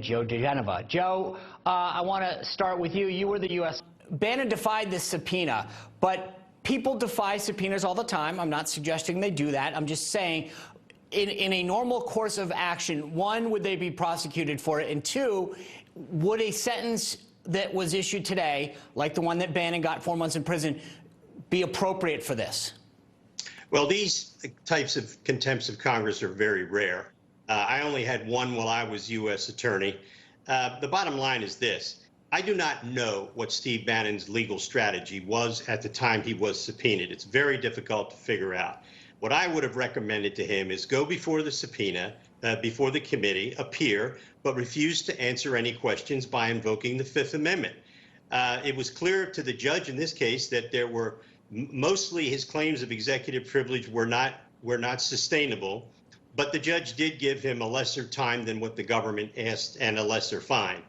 Joe DeGenova. Joe, I want to start with you. You were the U.S. Bannon defied this subpoena, but people defy subpoenas all the time. I'm not suggesting they do that. I'm just saying, in a normal course of action, one, would they be prosecuted for it? And two, would a sentence that was issued today, like the one that Bannon got 4 months in prison, be appropriate for this? Well, these types of contempts of Congress are very rare. I only had one while I was U.S. attorney. The bottom line is this. I do not know what Steve Bannon's legal strategy was at the time he was subpoenaed. It's very difficult to figure out. What I would have recommended to him is go before the subpoena, before the committee, appear, but refuse to answer any questions by invoking the Fifth Amendment. It was clear to the judge in this case that there were mostly his claims of executive privilege were not sustainable, but the judge did give him a lesser time than what the government asked and a lesser fine.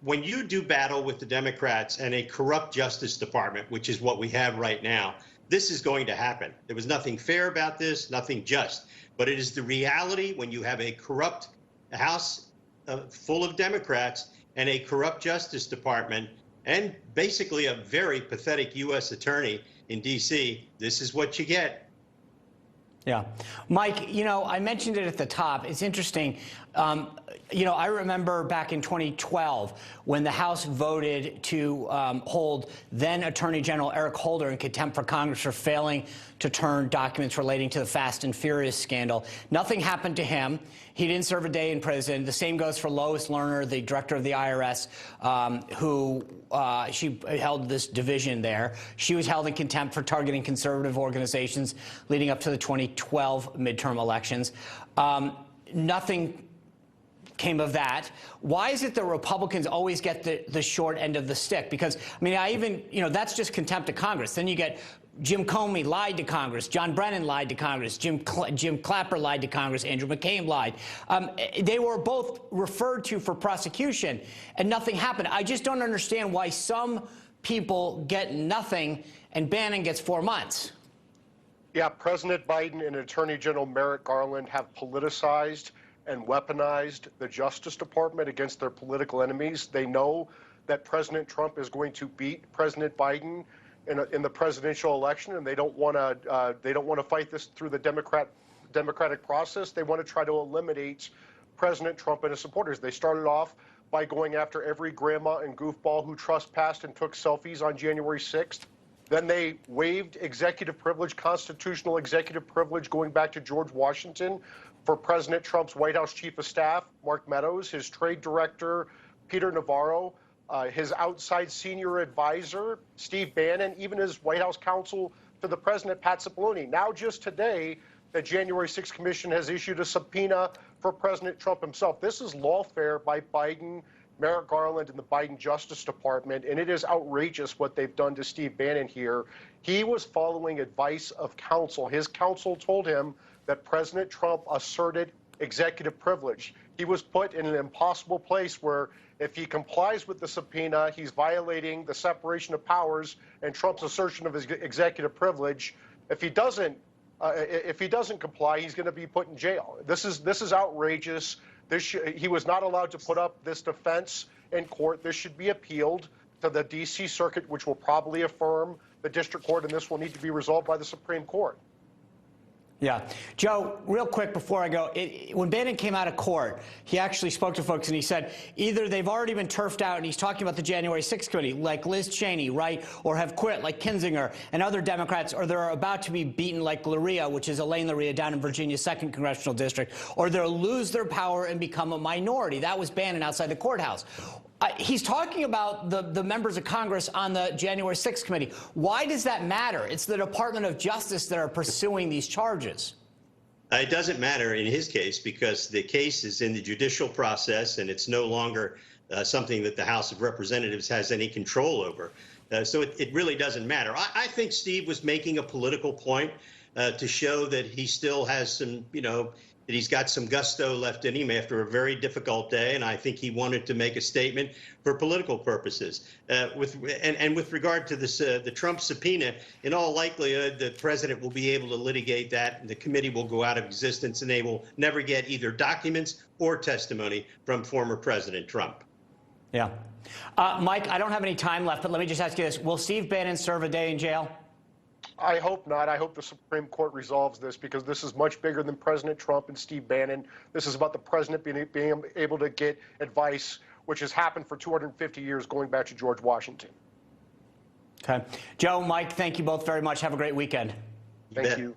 When you do battle with the Democrats and a corrupt Justice Department, which is what we have right now, this is going to happen. There was nothing fair about this, nothing just. But it is the reality when you have a corrupt House full of Democrats and a corrupt Justice Department and basically a very pathetic U.S. attorney in D.C., this is what you get. Yeah. Mike, you know, I mentioned it at the top. It's interesting. You know, I remember back in 2012 when the House voted to hold then Attorney General Eric Holder in contempt for Congress for failing to turn documents relating to the Fast and Furious scandal. Nothing happened to him. He didn't serve a day in prison. The same goes for Lois Lerner, the director of the IRS, who she held this division there. She was held in contempt for targeting conservative organizations leading up to the 2012 midterm elections. Nothing came of that. Why is it that Republicans always get the short end of the stick? Because, I mean, you know, that's just contempt of Congress. Then you get Jim Comey lied to Congress, John Brennan lied to Congress, Jim Clapper lied to Congress, Andrew McCabe lied. They were both referred to for prosecution, and nothing happened. I just don't understand why some people get nothing and Bannon gets 4 months. Yeah, President Biden and Attorney General Merrick Garland have politicized and weaponized the Justice Department against their political enemies. They know that President Trump is going to beat President Biden in the presidential election, and they don't want to fight this through the democratic process. They want to try to eliminate President Trump and his supporters. They started off by going after every grandma and goofball who trespassed and took selfies on January 6th. Then they waived executive privilege, constitutional executive privilege, going back to George Washington, for President Trump's White House Chief of Staff, Mark Meadows, his trade director, Peter Navarro, his outside senior advisor, Steve Bannon, even his White House counsel to the president, Pat Cipollone. Now, just today, the January 6th Commission has issued a subpoena for President Trump himself. This is lawfare by Biden, Merrick Garland, and the Biden Justice Department, and it is outrageous what they've done to Steve Bannon here. He was following advice of counsel. His counsel told him that President Trump asserted executive privilege. He was put in an impossible place where if he complies with the subpoena, he's violating the separation of powers and Trump's assertion of his executive privilege. If he doesn't comply, he's going to be put in jail. This is outrageous. He was not allowed to put up this defense in court. This should be appealed to the D.C. Circuit, which will probably affirm the district court, and this will need to be resolved by the Supreme Court. Yeah. Joe, real quick before I go, when Bannon came out of court, he actually spoke to folks and he said either they've already been turfed out, and he's talking about the January 6th committee, like Liz Cheney, right, or have quit, like Kinzinger and other Democrats, or they're about to be beaten, like Luria, which is Elaine Luria down in Virginia's 2nd Congressional District, or they'll lose their power and become a minority. That was Bannon outside the courthouse. He's talking about the members of Congress on the January 6th committee. Why does that matter? It's the Department of Justice that are pursuing these charges. It doesn't matter in his case because the case is in the judicial process and it's no longer something that the House of Representatives has any control over. So it really doesn't matter. I think Steve was making a political point to show that he still has some, you know, that he's got some gusto left in him after a very difficult day, and I think he wanted to make a statement for political purposes. With regard to this, the Trump subpoena, in all likelihood, the president will be able to litigate that, and the committee will go out of existence, and they will never get either documents or testimony from former President Trump. Yeah. Mike, I don't have any time left, but let me just ask you this. Will Steve Bannon serve a day in jail? I hope not. I hope the Supreme Court resolves this, because this is much bigger than President Trump and Steve Bannon. This is about the president being able to get advice, which has happened for 250 years, going back to George Washington. Okay. Joe, Mike, thank you both very much. Have a great weekend. Thank you.